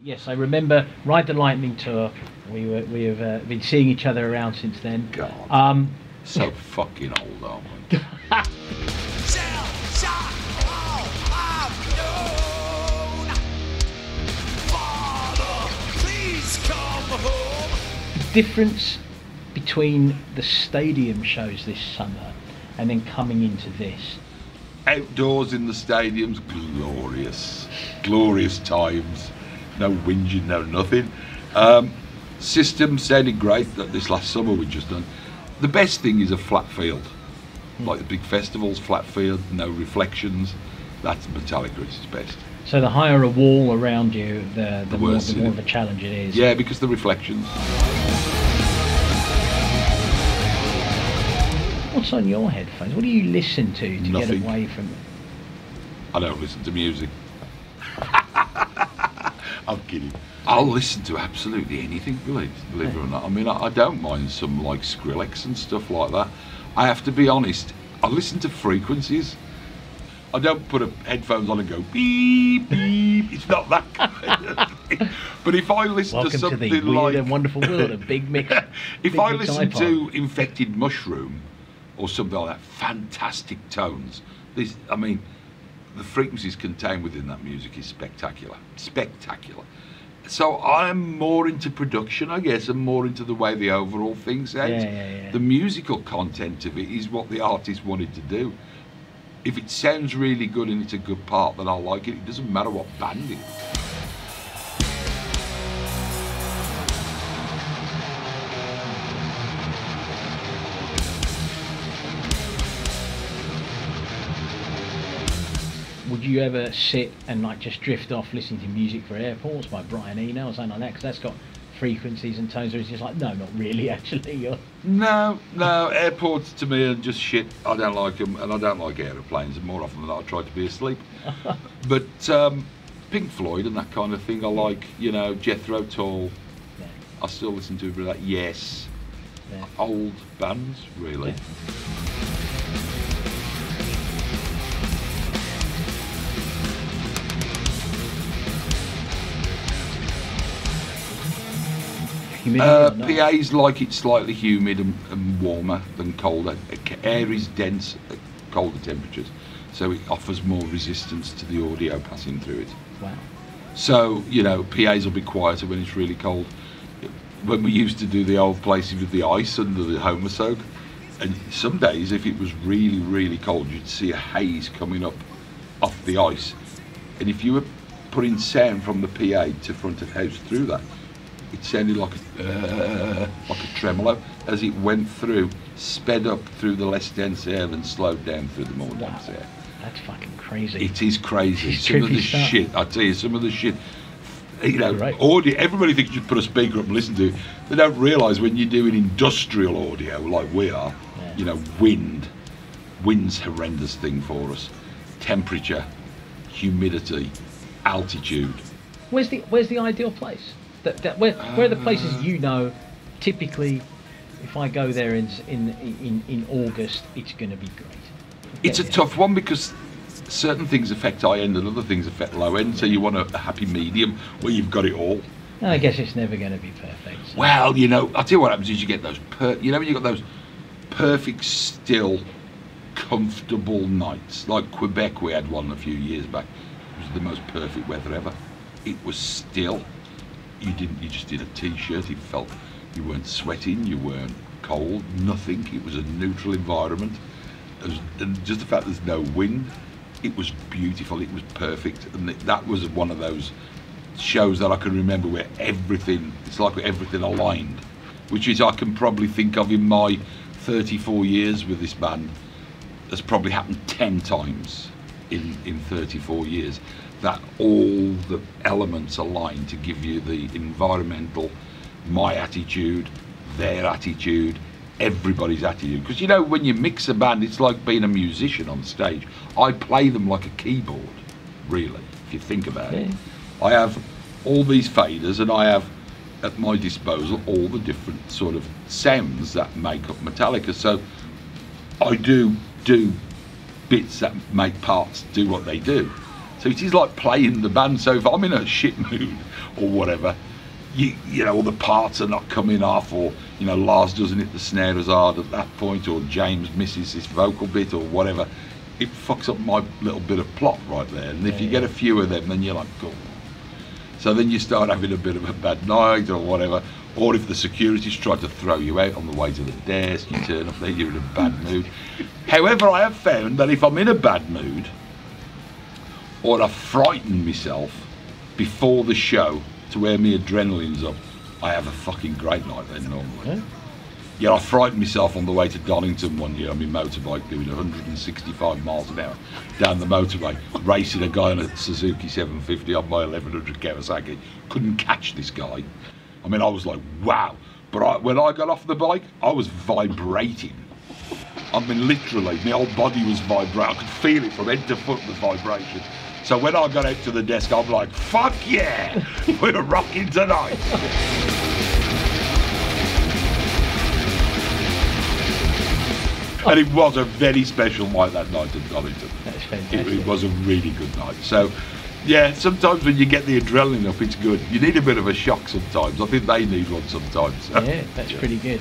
Yes, I remember Ride the Lightning tour. We have been seeing each other around since then. God, so fucking old, aren't we? The difference between the stadium shows this summer and then coming into this. Outdoors in the stadiums, glorious times. No whinging, no nothing. System sounded great that this last summer we'd just done. The best thing is a flat field, like the big festivals, flat field, no reflections. That's Metallica at its best. So the higher a wall around you, the more of a challenge it is. Yeah, because the reflections. What's on your headphones? What do you listen to Nothing. Get away from it? I don't listen to music. I'm kidding. I'll listen to absolutely anything, believe it or not. I mean, I don't mind some like Skrillex and stuff like that. I have to be honest, I listen to frequencies. I don't put headphones on and go beep, beep. It's not that kind of thing. But if I listen to something to the weird like... and wonderful world of Big Mick. If I listen to Infected Mushroom or something like that, fantastic tones. I mean, the frequencies contained within that music is spectacular. Spectacular. So I'm more into production, I guess, and more into the way the overall thing sounds. Yeah. The musical content of it is what the artist wanted to do. If it sounds really good and it's a good part, then I'll like it. It doesn't matter what band it is. Would you ever sit and like just drift off listening to Music for Airports by Brian Eno or something like that? Because that's got frequencies and tones where it's just like, no, not really, actually. No, airports to me are just shit. I don't like them, and I don't like aeroplanes, and more often than not I try to be asleep. But Pink Floyd and that kind of thing I like, you know, Jethro Tull. Yeah. I still listen to a bit of that, Yes. Yeah. Old bands, really. Yeah. PA's like it's slightly humid and warmer than colder. Air is dense at colder temperatures, so it offers more resistance to the audio passing through it. Wow. So, you know, PA's will be quieter when it's really cold. When we used to do the old places with the ice under the Homer soak, and some days if it was really, really cold, you'd see a haze coming up off the ice. And if you were putting sound from the PA to front of house through that, it sounded like a tremolo as it went through, sped up through the less dense air, then slowed down through the more dense air. That's fucking crazy. It is crazy. It's some of the stuff. shit, I tell you, some of the shit, you know, audio, everybody thinks you put a speaker up and listen to it. They don't realise when you're doing industrial audio like we are, you know, wind's a horrendous thing for us. Temperature, humidity, altitude. Where's the ideal place? Where are the places you know? Typically, if I go there in August, it's going to be great. It's a tough one because certain things affect high end and other things affect low end. So you want a happy medium where you've got it all. I guess it's never going to be perfect. So. Well, you know, I'll tell you what happens is you get those. You know when you got those perfect, still, comfortable nights. Like Quebec, we had one a few years back. It was the most perfect weather ever. It was still. You just did a t-shirt. It felt you weren't sweating, you weren't cold, nothing. It was a neutral environment. And just the fact there's no wind, it was beautiful. It was perfect. And that was one of those shows that I can remember where it's like everything aligned, which is I can probably think of in my 34 years with this band. Has probably happened 10 times in 34 years. That all the elements align to give you the environmental, my attitude, their attitude, everybody's attitude. Because you know, when you mix a band, it's like being a musician on stage. I play them like a keyboard, really, if you think about it. I have all these faders and I have at my disposal all the different sort of sounds that make up Metallica. So I do bits that make parts do what they do. So So it is like playing the band. So if I'm in a shit mood or whatever, you know, all the parts are not coming off, or, you know, Lars doesn't hit the snare as hard at that point, or James misses this vocal bit or whatever, it fucks up my little bit of plot right there. And if you get a few of them, then you're like, cool. So then you start having a bit of a bad night or whatever. Or if the security's tried to throw you out on the way to the desk, you turn up there, you're in a bad mood. However, I have found that if I'm in a bad mood, or I frighten myself before the show to where my adrenaline's up, I have a fucking great night then normally. Yeah, I frightened myself on the way to Donington one year on my motorbike, doing 165 miles an hour down the motorway, racing a guy on a Suzuki 750 on my 1100 Kawasaki. Couldn't catch this guy. I mean, I was like, wow. But when I got off the bike, I was vibrating. I mean, literally, my whole body was vibrating. I could feel it from head to foot, the vibration. So when I got out to the desk, I'm like, fuck yeah, we're rocking tonight. And it was a very special night that night at Donington. That's fantastic. It was a really good night. So, yeah, sometimes when you get the adrenaline up, it's good. You need a bit of a shock sometimes. I think they need one sometimes. Yeah, that's pretty good.